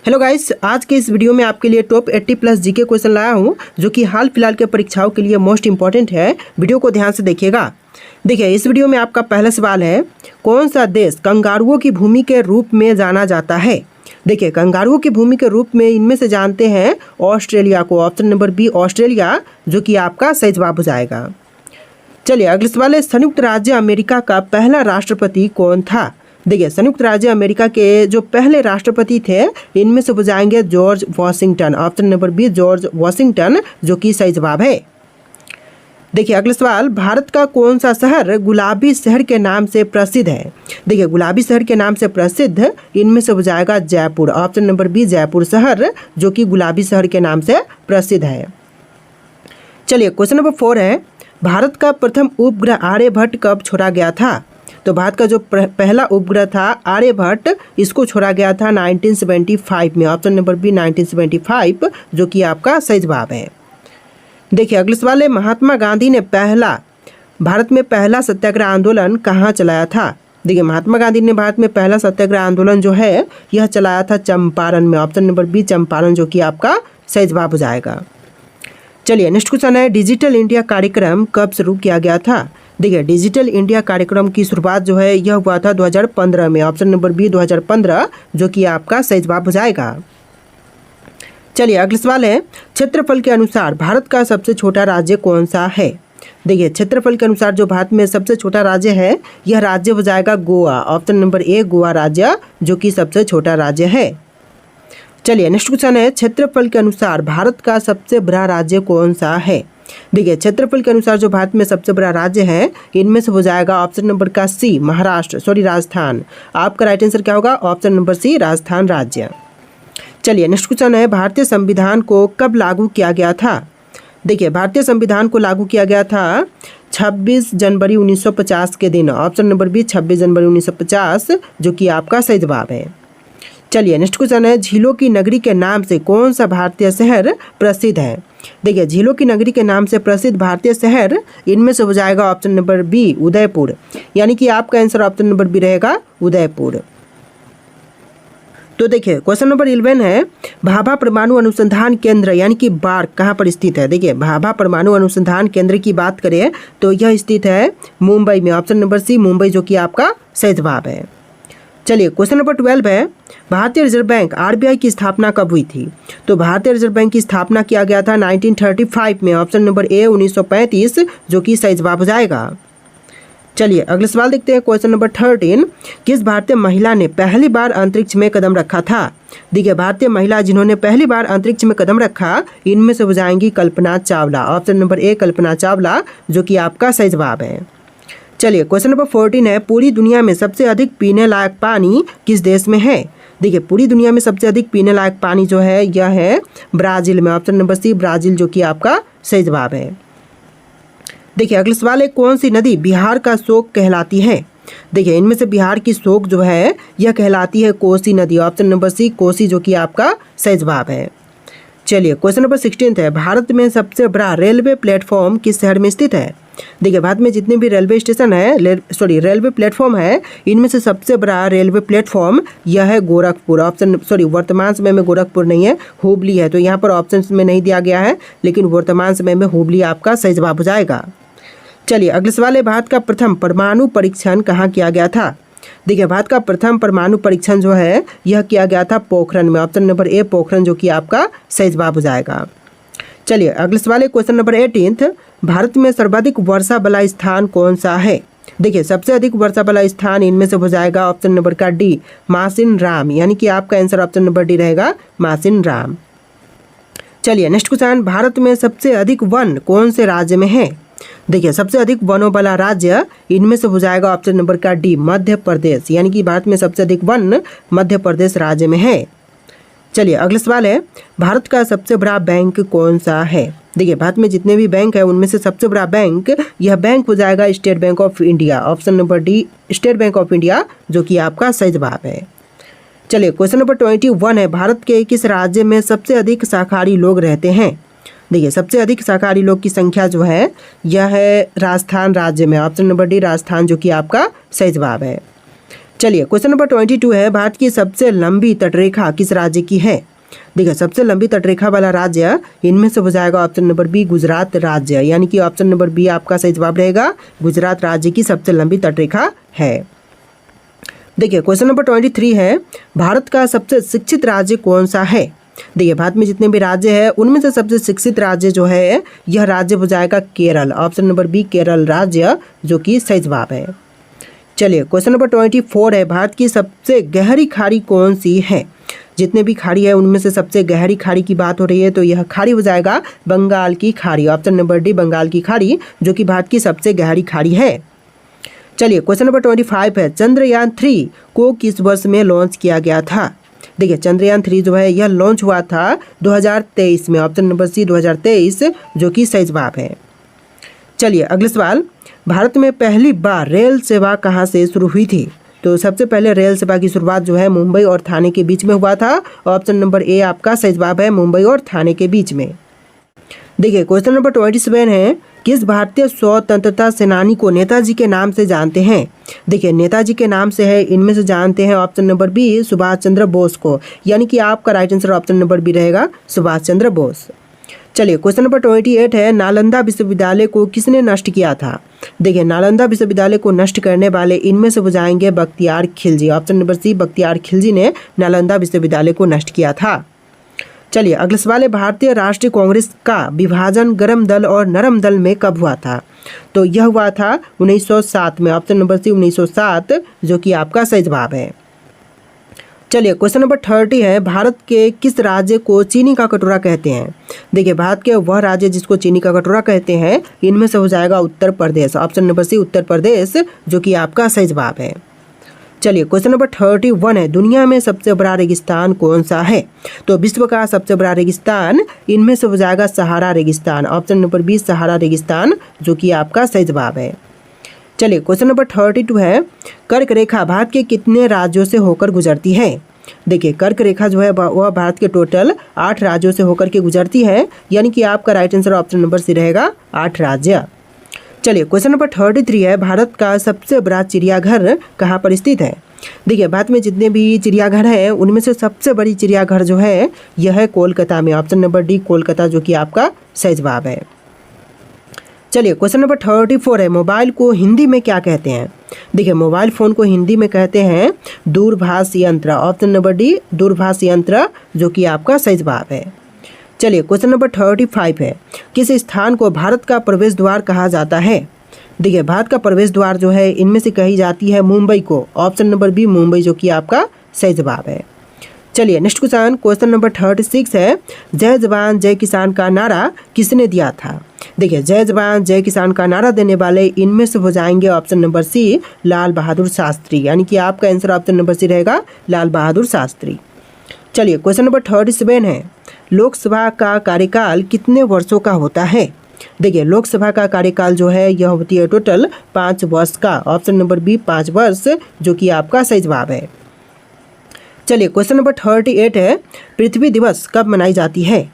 Hello guys, आज के इस वीडियो में आपके लिए टॉप 80 प्लस जीके क्वेश्चन लाया हूं जो कि हाल फिलहाल के परीक्षाओं के लिए मोस्ट इंपॉर्टेंट है। वीडियो को ध्यान से देखिएगा। देखिए, इस वीडियो में आपका पहला सवाल है, कौन सा देश कंगारुओं की भूमि के रूप में जाना जाता है। देखिए, कंगारुओं की भूमि के रूप में इनमें से जानते हैं ऑस्ट्रेलिया को। ऑप्शन नंबर बी ऑस्ट्रेलिया, जो कि आपका सही जवाब हो जाएगा। चलिए अगले सवाल है, संयुक्त राज्य अमेरिका का पहला राष्ट्रपति कौन था। देखिए, संयुक्त राज्य अमेरिका के जो पहले राष्ट्रपति थे इनमें से हो जाएंगे George Washington. Option number B George Washington, जो कि सही जवाब है। देखिए अगला सवाल, भारत का कौन सा शहर गुलाबी शहर के नाम से प्रसिद्ध है। देखिए, गुलाबी शहर के नाम से प्रसिद्ध इनमें से हो जाएगा Jaipur. Option number B Jaipur शहर, जो कि गुलाबी शहर के नाम से प्रसिद्ध है। चलिए क्वेश्चन नंबर 4 है, भारत का प्रथम उपग्रह आर्यभट्ट कब छोड़ा गया था। तो भारत का जो पहला उपग्रह था आर्यभट्ट, इसको छोड़ा गया था 1975 में। ऑप्शन नंबर बी 1975, जो कि आपका सही जवाब है। देखिए अगले सवाल है, महात्मा गांधी ने भारत में पहला सत्याग्रह आंदोलन कहाँ चलाया था। देखिए, महात्मा गांधी ने भारत में पहला सत्याग्रह आंदोलन जो है यह चलाया था चंपारण में। ऑप्शन नंबर बी चंपारण, जो कि आपका सही जवाब हो जाएगा। चलिए नेक्स्ट क्वेश्चन है, डिजिटल इंडिया कार्यक्रम कब शुरू किया गया था। देखिए, डिजिटल इंडिया कार्यक्रम की शुरुआत जो है यह हुआ था 2015 में। ऑप्शन नंबर बी 2015, जो कि आपका सही जवाब हो जाएगा। चलिए अगला सवाल है, क्षेत्रफल के अनुसार भारत का सबसे छोटा राज्य कौन सा है। देखिए, क्षेत्रफल के अनुसार जो भारत में सबसे छोटा राज्य है यह राज्य हो जाएगा Goa. Option number A Goa राज्य, जो कि सबसे छोटा राज्य है। चलिए नेक्स्ट क्वेश्चन है, क्षेत्रफल के अनुसार भारत का सबसे बड़ा राज्य कौन सा है। देखिए, क्षेत्रफल के अनुसार जो भारत में सबसे बड़ा राज्य है इनमें से हो जाएगा ऑप्शन नंबर का सी राजस्थान। आपका राइट आंसर क्या होगा, ऑप्शन नंबर सी राजस्थान राज्य। चलिए नेक्स्ट क्वेश्चन है, भारतीय संविधान को कब लागू किया गया था। देखिए, भारतीय संविधान को लागू किया गया था 26 जनवरी 1950 के दिन। ऑप्शन नंबर बी 26 जनवरी 1950, जो कि आपका सही जवाब है। चलिए नेक्स्ट क्वेश्चन है, झीलों की नगरी के नाम से कौन सा भारतीय शहर प्रसिद्ध है। देखिए, झीलों की नगरी के नाम से प्रसिद्ध भारतीय शहर इनमें से हो जाएगा ऑप्शन नंबर बी उदयपुर, यानी कि आपका आंसर ऑप्शन नंबर बी रहेगा उदयपुर। तो देखिए क्वेश्चन नंबर 11 है, भाभा परमाणु अनुसंधान केंद्र यानी कि बार्क कहाँ पर स्थित है। देखिए, भाभा परमाणु अनुसंधान केंद्र की बात करें तो यह स्थित है मुंबई में। ऑप्शन नंबर सी मुंबई, जो कि आपका सही जवाब है। चलिए क्वेश्चन नंबर 12 है, भारतीय रिजर्व बैंक आरबीआई की स्थापना कब हुई थी। तो भारतीय रिजर्व बैंक की स्थापना किया गया था 1935 में। ऑप्शन नंबर ए 1935, जो कि सही जवाब हो जाएगा। चलिए अगले सवाल देखते हैं, क्वेश्चन नंबर 13, किस भारतीय महिला ने पहली बार अंतरिक्ष में कदम रखा था। देखिए, भारतीय महिला जिन्होंने पहली बार अंतरिक्ष में कदम रखा इनमें से हो जाएंगी Kalpana Chawla. Option number A Kalpana Chawla, जो कि आपका सही जवाब है। चलिए क्वेश्चन नंबर 14 है, पूरी दुनिया में सबसे अधिक पीने लायक पानी किस देश में है। देखिए, पूरी दुनिया में सबसे अधिक पीने लायक पानी जो है यह है ब्राजील में। ऑप्शन नंबर सी ब्राजील, जो कि आपका सही जवाब है। देखिए अगला सवाल है, कौन सी नदी बिहार का शोक कहलाती है। देखिए, इनमें से बिहार की शोक जो है यह कहलाती है कोसी नदी। ऑप्शन नंबर सी कोसी, जो कि आपका सही जवाब है। चलिए क्वेश्चन नंबर 16 है, भारत में सबसे बड़ा रेलवे प्लेटफॉर्म किस शहर में स्थित है। देखिए, भारत में जितने भी रेलवे स्टेशन है रेलवे प्लेटफॉर्म है इनमें से सबसे बड़ा रेलवे प्लेटफॉर्म यह है गोरखपुर। वर्तमान समय में गोरखपुर नहीं है, हुबली है। तो यहाँ पर ऑप्शन में नहीं दिया गया है, लेकिन वर्तमान समय में हुबली आपका सही जवाब हो जाएगा। चलिए अगले सवाल है, भारत का प्रथम परमाणु परीक्षण कहाँ किया गया था। देखिए, भारत का प्रथम परमाणु परीक्षण जो है यह किया गया था पोखरण में। ऑप्शन नंबर ए पोखरण, जो कि आपका सही जवाब हो जाएगा। चलिए अगले सवाल है, क्वेश्चन नंबर 18, भारत में सर्वाधिक वर्षा वाला स्थान कौन सा है। देखिए, सबसे अधिक वर्षा वाला स्थान इनमें से हो जाएगा ऑप्शन नंबर का डी मासिन राम, यानी कि आपका आंसर ऑप्शन नंबर डी रहेगा मासिन राम। चलिए नेक्स्ट क्वेश्चन, भारत में सबसे अधिक वन कौन से राज्य में है। देखिए, सबसे अधिक वनों वाला राज्य इनमें से हो जाएगा ऑप्शन नंबर का डी मध्य प्रदेश, यानी कि भारत में सबसे अधिक वन मध्य प्रदेश राज्य में है। चलिए अगला सवाल है, भारत का सबसे बड़ा बैंक कौन सा है। देखिए, भारत में जितने भी बैंक है उनमें से सबसे बड़ा बैंक यह बैंक हो जाएगा state bank of India. Option number D state bank of India, जो कि आपका सही जवाब है। चलिए क्वेश्चन नंबर 21 है, भारत के किस राज्य में सबसे अधिक शाकाहारी लोग रहते हैं। देखिए, सबसे अधिक शाकाहारी लोग की संख्या जो है यह है राजस्थान राज्य में। ऑप्शन नंबर डी राजस्थान, जो कि आपका सही जवाब है। चलिए क्वेश्चन नंबर 22 है, भारत की सबसे लंबी तटरेखा किस राज्य की है? देखिए सबसे लंबी तटरेखा वाला राज्य इनमें से हो जाएगा ऑप्शन नंबर बी गुजरात राज्य, यानी कि ऑप्शन नंबर बी आपका सही जवाब रहेगा। गुजरात राज्य की सबसे लंबी तटरेखा है। देखिए क्वेश्चन नंबर 23 है, भारत का सबसे शिक्षित राज्य कौन सा है? देखिए भारत में जितने भी राज्य हैं उनमें से सबसे शिक्षित राज्य जो है यह राज्य हो जाएगा Kerala, option number B Kerala राज्य जो कि सही जवाब है। चलिए क्वेश्चन नंबर 24 है, भारत की सबसे गहरी खाड़ी कौन सी है? जितने भी खाड़ी है उनमें से सबसे गहरी खाड़ी की बात हो रही है तो यह खाड़ी हो जाएगा बंगाल की खाड़ी, ऑप्शन नंबर डी बंगाल की खाड़ी जो कि भारत की सबसे गहरी खाड़ी है। चलिए क्वेश्चन नंबर 25 है, चंद्रयान 3 को किस वर्ष में लॉन्च किया गया था? देखिए चंद्रयान 3 जो है यह लॉन्च हुआ था 2023 में, ऑप्शन नंबर सी 2023 जो कि सही जवाब है। चलिए अगला सवाल, भारत में पहली बार रेल सेवा कहाँ से शुरू हुई थी? तो सबसे पहले रेल सेवा की शुरुआत जो है मुंबई और थाने के बीच में हुआ था, ऑप्शन नंबर ए आपका सही जवाब है, मुंबई और थाने के बीच में। देखिए क्वेश्चन नंबर 27 है, किस भारतीय स्वतंत्रता सेनानी को नेताजी के नाम से जानते हैं? देखिए नेताजी के नाम से है इनमें से जानते हैं option number B Subhash Chandra Bose को, यानी कि आपका right answer option number B रहेगा सुभाष चंद्र बोस। चलिए क्वेश्चन नंबर 28 है, नालंदा विश्वविद्यालय को किसने नष्ट किया था? देखिए नालंदा विश्वविद्यालय को नष्ट करने वाले इनमें से हो जाएंगे Bakhtiyar Khilji, option number C Bakhtiyar Khilji ने नालंदा विश्वविद्यालय को नष्ट किया था। चलिए अगला सवाल है, भारतीय राष्ट्रीय कांग्रेस का विभाजन गर्म दल और नरम दल में कब हुआ था? तो यह हुआ था 1907 में, ऑप्शन नंबर सी 1907 जो कि आपका सही जवाब है। चलिए क्वेश्चन नंबर 30 है, भारत के किस राज्य को चीनी का कटोरा कहते हैं? देखिए भारत के वह राज्य जिसको चीनी का कटोरा कहते हैं इनमें से हो जाएगा उत्तर प्रदेश, ऑप्शन नंबर सी उत्तर प्रदेश जो कि आपका सही जवाब है। चलिए क्वेश्चन नंबर 31 है, दुनिया में सबसे बड़ा रेगिस्तान कौन सा है? तो विश्व का सबसे बड़ा रेगिस्तान इनमें से हो जाएगा सहारा रेगिस्तान, ऑप्शन नंबर बी सहारा रेगिस्तान जो कि आपका सही जवाब है। चलिए क्वेश्चन नंबर 32 है, कर्क रेखा भारत के कितने राज्यों से होकर गुजरती है? देखिए कर्क रेखा जो है वह भारत के टोटल 8 राज्यों से होकर के गुजरती है, यानी कि आपका right answer option number C रहेगा 8 राज्य। चलिए क्वेश्चन नंबर 33 है, भारत का सबसे बड़ा चिड़ियाघर कहाँ पर स्थित है? देखिए भारत में जितने भी चिड़ियाघर हैं उनमें से सबसे बड़ी चिड़ियाघर जो है यह है कोलकाता में, ऑप्शन नंबर डी कोलकाता जो कि आपका सही जवाब है। चलिए क्वेश्चन नंबर 34 है, मोबाइल को हिंदी में क्या कहते हैं? देखिए मोबाइल फ़ोन को हिंदी में कहते हैं दूरभाष यंत्र, ऑप्शन नंबर डी दूरभाष यंत्र जो कि आपका सही जवाब है। चलिए क्वेश्चन नंबर 35 है, किस स्थान को भारत का प्रवेश द्वार कहा जाता है? देखिए भारत का प्रवेश द्वार जो है इनमें से कही जाती है मुंबई को, ऑप्शन नंबर बी मुंबई जो कि आपका सही जवाब है। चलिए नेक्स्ट क्वेश्चन नंबर 36 है, जय जवान जय किसान का नारा किसने दिया था? देखिए जय जवान जय किसान का नारा देने वाले इनमें से हो जाएंगे ऑप्शन नंबर सी लाल बहादुर शास्त्री, यानी कि आपका आंसर ऑप्शन नंबर सी रहेगा लाल बहादुर शास्त्री। चलिए क्वेश्चन नंबर 37 है, लोकसभा का कार्यकाल कितने वर्षों का होता है? देखिए लोकसभा का कार्यकाल जो है यह होती है टोटल 5 वर्ष का, ऑप्शन नंबर बी 5 वर्ष जो कि आपका सही जवाब है। चलिए क्वेश्चन नंबर 38 है, पृथ्वी दिवस कब मनाई जाती है?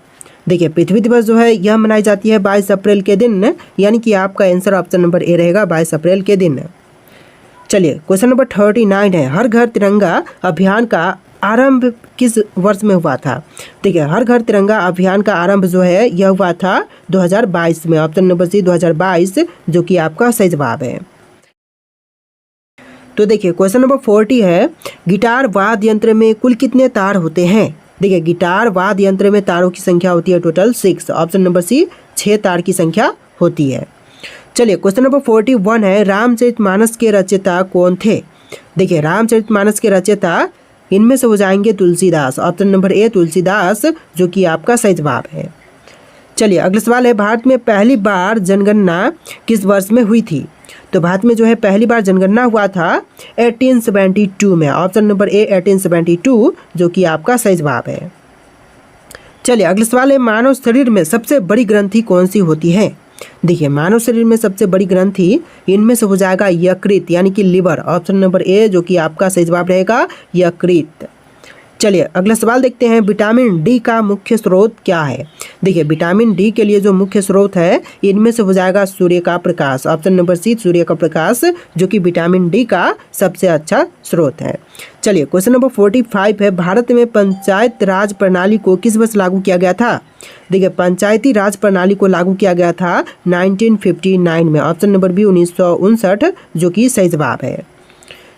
देखिए पृथ्वी दिवस जो है यह मनाई जाती है 22 अप्रैल के दिन, यानी कि आपका आंसर ऑप्शन नंबर ए रहेगा 22 अप्रैल के दिन। चलिए क्वेश्चन नंबर 39 है, हर घर तिरंगा अभियान का आरंभ किस वर्ष में हुआ था? देखिए हर घर तिरंगा अभियान का आरंभ जो है यह हुआ था 2022 में, ऑप्शन नंबर सी 2022 जो कि आपका सही जवाब है। तो देखिए क्वेश्चन नंबर 40 है, गिटार वाद्य यंत्र में कुल कितने तार होते हैं? देखिए गिटार वाद्य यंत्र में तारों की संख्या होती है टोटल 6, ऑप्शन नंबर सी 6 तार की संख्या होती है। चलिए क्वेश्चन नंबर 41 है, रामचरितमानस के रचयिता कौन थे? देखिए रामचरितमानस के रचयिता इनमें से हो जाएंगे Tulsidas, option number A Tulsidas जो कि आपका सही जवाब है। चलिए अगला सवाल है, भारत में पहली बार जनगणना किस वर्ष में हुई थी? तो भारत में जो है पहली बार जनगणना हुआ था 1872 में, ऑप्शन नंबर ए 1872 जो कि आपका सही जवाब है। चलिए अगला सवाल है, मानव शरीर में सबसे बड़ी ग्रंथि कौन सी होती है? देखिए मानव शरीर में सबसे बड़ी ग्रंथि इनमें से हो जाएगा यकृत, यानी कि लिवर, ऑप्शन नंबर ए जो कि आपका सही जवाब रहेगा यकृत। चलिए अगला सवाल देखते हैं, विटामिन डी का मुख्य स्रोत क्या है। देखिए विटामिन डी के लिए जो मुख्य स्रोत है इनमें से हो जाएगा सूर्य का प्रकाश। ऑप्शन नंबर सी सूर्य का प्रकाश जो कि विटामिन डी का सबसे अच्छा स्रोत है। चलिए क्वेश्चन नंबर 45 है, भारत में पंचायत राज प्रणाली को किस वर्ष लागू किया गया था। देखिए पंचायती राज प्रणाली को लागू किया गया था 1959 में। ऑप्शन नंबर बी 1959 जो कि सही जवाब है।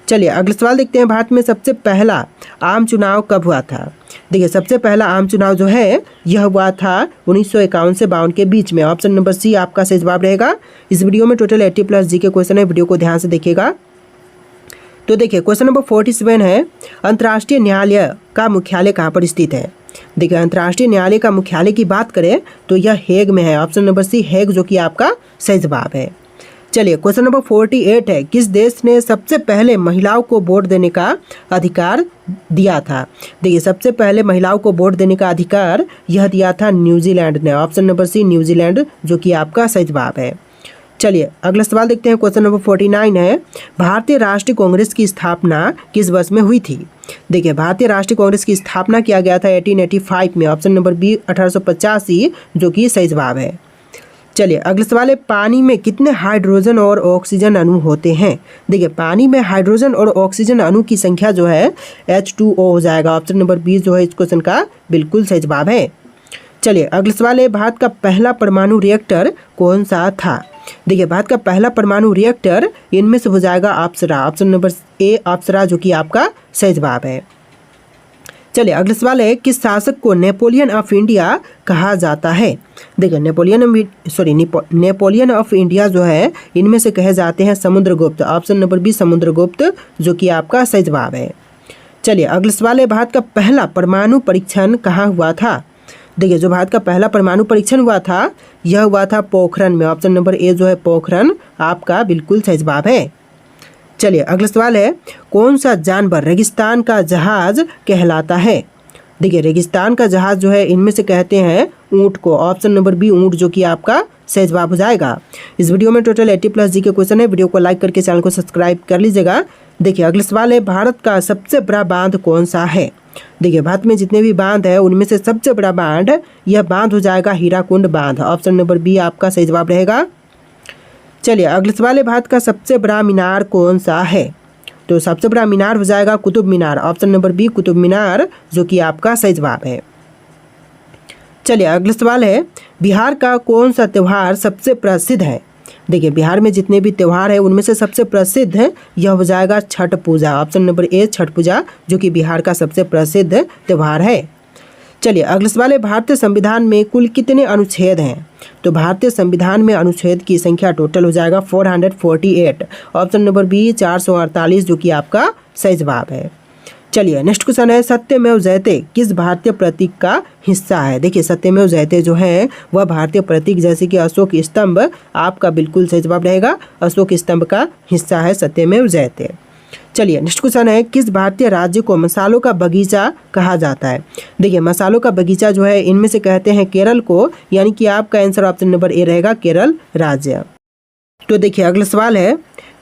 चलिए अगला सवाल देखते हैं, भारत में सबसे पहला आम चुनाव कब हुआ था। देखिए सबसे पहला आम चुनाव जो है यह हुआ था 1951 से 52 के बीच में। ऑप्शन नंबर सी आपका सही जवाब रहेगा। इस वीडियो में टोटल 80+ जी के क्वेश्चन है, वीडियो को ध्यान से देखिएगा। तो देखिए क्वेश्चन नंबर 47 है, अंतर्राष्ट्रीय न्यायालय का मुख्यालय कहाँ पर स्थित है। देखिए अंतर्राष्ट्रीय न्यायालय का मुख्यालय की बात करें तो यह हेग में है। ऑप्शन नंबर सी हेग जो कि आपका सही जवाब है। चलिए क्वेश्चन नंबर 48 है, किस देश ने सबसे पहले महिलाओं को वोट देने का अधिकार दिया था। देखिए सबसे पहले महिलाओं को वोट देने का अधिकार यह दिया था न्यूजीलैंड ने। ऑप्शन नंबर सी न्यूजीलैंड जो कि आपका सही जवाब है। चलिए अगला सवाल देखते हैं, क्वेश्चन नंबर 49 है, भारतीय राष्ट्रीय कांग्रेस की स्थापना किस वर्ष में हुई थी। देखिए भारतीय राष्ट्रीय कांग्रेस की स्थापना किया गया था 1885 में। ऑप्शन नंबर बी 1885 जो कि सही जवाब है। चलिए अगला सवाल है, पानी में कितने हाइड्रोजन और ऑक्सीजन अणु होते हैं। देखिए पानी में हाइड्रोजन और ऑक्सीजन अणु की संख्या जो है H2O हो जाएगा। ऑप्शन नंबर 20 जो है इस क्वेश्चन का बिल्कुल सही जवाब है। चलिए अगला सवाल है, भारत का पहला परमाणु रिएक्टर कौन सा था। देखिए भारत का पहला परमाणु रिएक्टर इनमें से हो जाएगा अप्सरा। ऑप्शन नंबर ए अप्सरा जो कि आपका सही जवाब है। चलिए अगला सवाल है, किस शासक को नेपोलियन ऑफ इंडिया कहा जाता है। देखिए नेपोलियन ऑफ इंडिया जो है इनमें से कहे जाते हैं Samudragupta. Option number B Samudragupta जो कि आपका सही जवाब है। चलिए अगला सवाल है, भारत का पहला परमाणु परीक्षण कहाँ हुआ था। देखिए जो भारत का पहला परमाणु परीक्षण हुआ था यह हुआ था पोखरण में। ऑप्शन नंबर ए जो है पोखरण आपका बिल्कुल सही जवाब है। चलिए अगला सवाल है, कौन सा जानवर रेगिस्तान का जहाज कहलाता है। देखिए रेगिस्तान का जहाज जो है इनमें से कहते हैं ऊंट को। ऑप्शन नंबर बी ऊंट जो कि आपका सही जवाब हो जाएगा। इस वीडियो में टोटल 80+ जी के क्वेश्चन है, वीडियो को लाइक करके चैनल को सब्सक्राइब कर लीजिएगा। देखिए अगला सवाल है, भारत का सबसे बड़ा बांध कौन सा है। देखिए भारत में जितने भी बांध है उनमें से सबसे बड़ा बांध यह बांध हो जाएगा हीराकुंड बांध। ऑप्शन नंबर बी आपका सही जवाब रहेगा। चलिए अगला सवाल है, भारत का सबसे बड़ा मीनार कौन सा है। तो सबसे बड़ा मीनार हो जाएगा Qutub Minar. Option number B Qutub Minar जो कि आपका सही जवाब है। चलिए अगला सवाल है, बिहार का कौन सा त्यौहार सबसे प्रसिद्ध है। देखिए बिहार में जितने भी त्यौहार है उनमें से सबसे प्रसिद्ध है यह हो जाएगा छठ पूजा। ऑप्शन नंबर ए छठ पूजा जो कि बिहार का सबसे प्रसिद्ध त्यौहार है। चलिए अगला सवाल है, भारतीय संविधान में कुल कितने अनुच्छेद हैं। तो भारतीय संविधान में अनुच्छेद की संख्या टोटल हो जाएगा 448। ऑप्शन नंबर बी 448 जो कि आपका सही जवाब है। चलिए नेक्स्ट क्वेश्चन है, सत्यमेव जयते किस भारतीय प्रतीक का हिस्सा है। देखिए सत्यमेव जयते जो है वह भारतीय प्रतीक जैसे कि अशोक स्तंभ आपका बिल्कुल सही जवाब रहेगा। अशोक स्तंभ का हिस्सा है सत्यमेव जयते। चलिए नेक्स्ट क्वेश्चन है, किस भारतीय राज्य को मसालों का बगीचा कहा जाता है। देखिए मसालों का बगीचा जो है इनमें से कहते हैं केरल को, यानी कि आपका आंसर ऑप्शन नंबर ए रहेगा केरल राज्य। तो देखिए अगला सवाल है,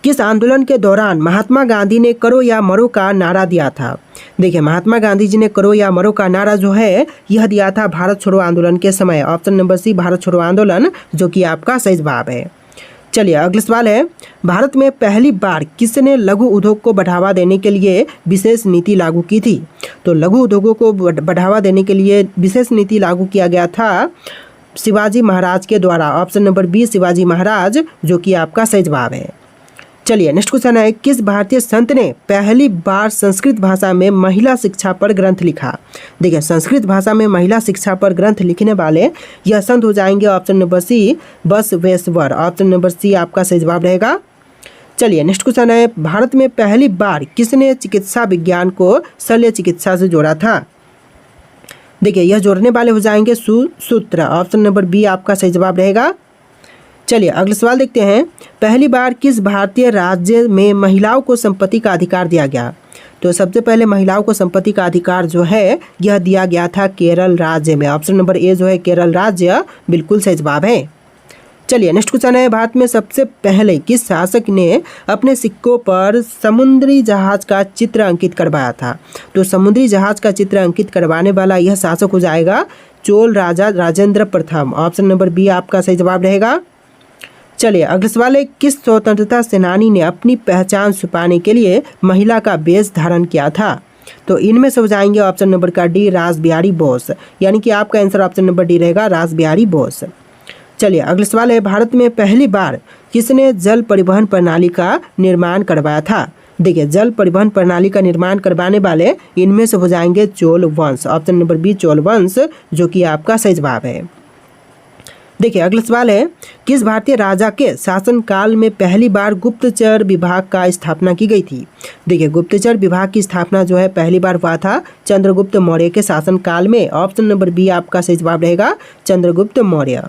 किस आंदोलन के दौरान महात्मा गांधी ने करो या मरो का नारा दिया था। देखिए महात्मा गांधी जी ने करो या मरो का नारा जो है यह दिया था भारत छोड़ो आंदोलन के समय। ऑप्शन नंबर सी भारत छोड़ो आंदोलन जो कि आपका सही जवाब है। चलिए अगला सवाल है, भारत में पहली बार किसने लघु उद्योग को बढ़ावा देने के लिए विशेष नीति लागू की थी। तो लघु उद्योगों को बढ़ावा देने के लिए विशेष नीति लागू किया गया था शिवाजी महाराज के द्वारा। Option number B Shivaji Maharaj जो कि आपका सही जवाब है। चलिए नेक्स्ट क्वेश्चन है, किस भारतीय संत ने पहली बार संस्कृत भाषा में महिला शिक्षा पर ग्रंथ लिखा। देखिए संस्कृत भाषा में महिला शिक्षा पर ग्रंथ लिखने वाले यह संत हो जाएंगे option number C Basaveshwar. Option number C आपका सही जवाब रहेगा। चलिए नेक्स्ट क्वेश्चन है, भारत में पहली बार किसने चिकित्सा विज्ञान को शल्य चिकित्सा से जोड़ा था। देखिए यह जोड़ने वाले हो जाएंगे सुसूत्र। ऑप्शन नंबर बी आपका सही जवाब रहेगा। चलिए अगला सवाल देखते हैं, पहली बार किस भारतीय राज्य में महिलाओं को संपत्ति का अधिकार दिया गया। तो सबसे पहले महिलाओं को संपत्ति का अधिकार जो है यह दिया गया था केरल राज्य में। ऑप्शन नंबर ए जो है केरल राज्य बिल्कुल सही जवाब है। चलिए नेक्स्ट क्वेश्चन है, भारत में सबसे पहले किस शासक ने अपने सिक्कों पर समुद्री जहाज का चित्र अंकित करवाया था? तो समुद्री जहाज का चित्र अंकित करवाने वाला यह शासक हो जाएगा चोल राजा राजेंद्र प्रथम। ऑप्शन नंबर बी आपका सही जवाब रहेगा। चलिए अगले सवाल है, किस स्वतंत्रता सेनानी ने अपनी पहचान छुपाने के लिए महिला का वेश धारण किया था? तो इनमें से हो जाएंगे ऑप्शन नंबर का डी रासबिहारी बोस, यानी कि आपका आंसर ऑप्शन नंबर डी रहेगा रासबिहारी बोस। चलिए अगले सवाल है, भारत में पहली बार किसने जल परिवहन प्रणाली का निर्माण करवाया था? देखिए जल परिवहन प्रणाली का निर्माण करवाने वाले इनमें से हो जाएंगे चोल वंश। ऑप्शन नंबर बी चोल वंश, जो कि आपका सही जवाब है। देखिए अगला सवाल है, किस भारतीय राजा के शासनकाल में पहली बार गुप्तचर विभाग का स्थापना की गई थी? देखिए गुप्तचर विभाग की स्थापना जो है पहली बार हुआ था चंद्रगुप्त मौर्य के शासनकाल में। ऑप्शन नंबर बी आपका सही जवाब रहेगा चंद्रगुप्त मौर्य।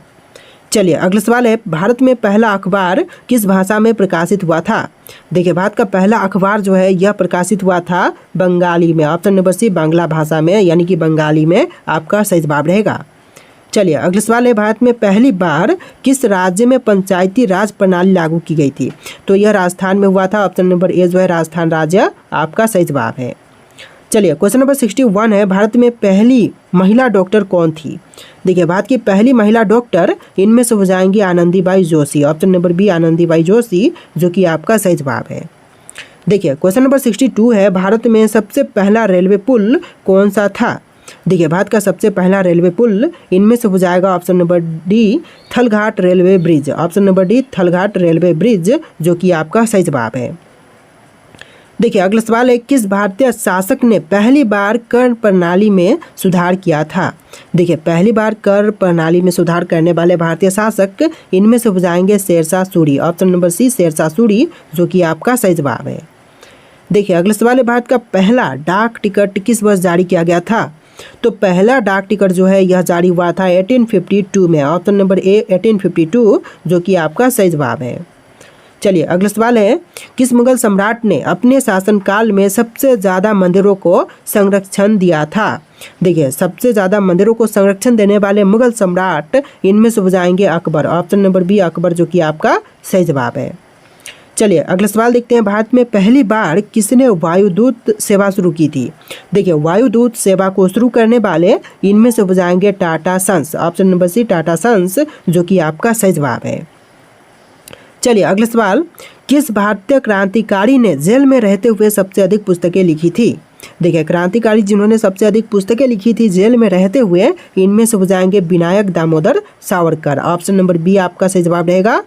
चलिए अगला सवाल है, भारत में पहला अखबार किस भाषा में प्रकाशित हुआ था? देखिए भारत का पहला अखबार जो है यह प्रकाशित हुआ था बंगाली में। ऑप्शन नंबर सी बांग्ला भाषा में, यानी कि बंगाली में आपका सही जवाब रहेगा। चलिए अगला सवाल है, भारत में पहली बार किस राज्य में पंचायती राज प्रणाली लागू की गई थी? तो यह राजस्थान में हुआ था। ऑप्शन नंबर ए जो है राजस्थान राज्य आपका सही जवाब है। चलिए क्वेश्चन नंबर 61 है, भारत में पहली महिला डॉक्टर कौन थी? देखिए भारत की पहली महिला डॉक्टर इनमें से हो जाएंगी Anandibai Joshi. Option number B Anandibai Joshi, जो कि आपका सही जवाब है। देखिए क्वेश्चन नंबर 62 है, भारत में सबसे पहला रेलवे पुल कौन सा था? देखिए भारत का सबसे पहला रेलवे पुल इनमें से हो जाएगा option number D Thalghat railway bridge. Option number D Thalghat railway bridge, जो कि आपका सही जवाब है। देखिए अगला सवाल है, किस भारतीय शासक ने पहली बार कर प्रणाली में सुधार किया था? देखिए पहली बार कर प्रणाली में सुधार करने वाले भारतीय शासक इनमें से हो जाएंगे Sher Shah Suri. Option number C Sher Shah Suri, जो कि आपका सही जवाब है। देखिए अगला सवाल है, भारत का पहला डाक टिकट किस वर्ष जारी किया गया था? तो पहला डाक टिकट जो है यह जारी हुआ था 1852 में। ऑप्शन नंबर ए 1852, जो कि आपका सही जवाब है। चलिए अगला सवाल है, किस मुगल सम्राट ने अपने शासनकाल में सबसे ज़्यादा मंदिरों को संरक्षण दिया था? देखिए सबसे ज़्यादा मंदिरों को संरक्षण देने वाले मुगल सम्राट इनमें से हो जाएंगे Akbar. Option number B Akbar, जो कि आपका सही जवाब है। चलिए अगला सवाल देखते हैं, भारत में पहली बार किसने वायुदूत सेवा शुरू की थी? देखिए वायुदूत सेवा को शुरू करने वाले इनमें से हो जाएंगे Tata Sons. Option number C Tata Sons, जो कि आपका सही जवाब है। चलिए अगला सवाल, किस भारतीय क्रांतिकारी ने जेल में रहते हुए सबसे अधिक पुस्तकें लिखी थी? देखिए क्रांतिकारी जिन्होंने सबसे अधिक पुस्तकें लिखी थी जेल में रहते हुए इनमें से हो जाएंगे Vinayak Damodar Savarkar. Option number B आपका सही जवाब रहेगा।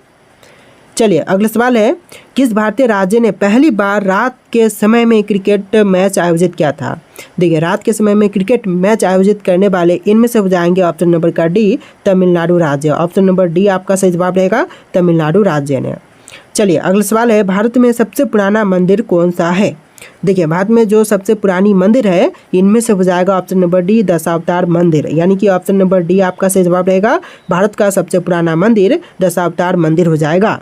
चलिए अगला सवाल है, किस भारतीय राज्य ने पहली बार रात के समय में क्रिकेट मैच आयोजित किया था? देखिए रात के समय में क्रिकेट मैच आयोजित करने वाले इनमें से हो जाएंगे ऑप्शन नंबर का डी तमिलनाडु राज्य। ऑप्शन नंबर डी आपका सही जवाब रहेगा तमिलनाडु राज्य ने। चलिए अगला सवाल है, भारत में सबसे पुराना मंदिर कौन सा है? देखिए भारत में जो सबसे पुरानी मंदिर है इनमें से हो जाएगा ऑप्शन नंबर डी दशावतार मंदिर, यानी कि ऑप्शन नंबर डी आपका सही जवाब रहेगा। भारत का सबसे पुराना मंदिर दशावतार मंदिर हो जाएगा।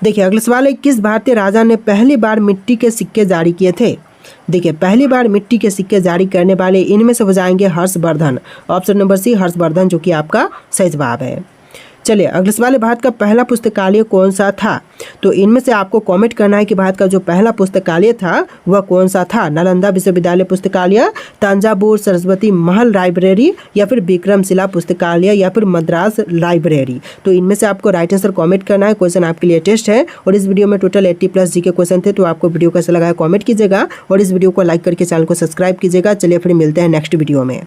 देखिए अगला सवाल है, किस भारतीय राजा ने पहली बार मिट्टी के सिक्के जारी किए थे? देखिए पहली बार मिट्टी के सिक्के जारी करने वाले इनमें से हो जाएंगे Harshvardhan. Option number c Harshvardhan, जो कि आपका सही जवाब है। चलिए अगला सवाल है, भारत का पहला पुस्तकालय कौन सा था? तो इनमें से आपको कमेंट करना है कि भारत का जो पहला पुस्तकालय था वह कौन सा था। नालंदा विश्वविद्यालय पुस्तकालय, तंजावुर सरस्वती महल लाइब्रेरी, या फिर विक्रमशिला पुस्तकालय, या फिर मद्रास लाइब्रेरी। तो इनमें से आपको राइट आंसर कमेंट करना है। क्वेश्चन आपके लिए टेस्ट है और इस वीडियो में टोटल 80+ जी के क्वेश्चन थे। तो आपको वीडियो कैसा लगा है कॉमेंट कीजिएगा और इस वीडियो को लाइक करके चैनल को सब्सक्राइब कीजिएगा। चलिए फिर मिलते हैं नेक्स्ट वीडियो में।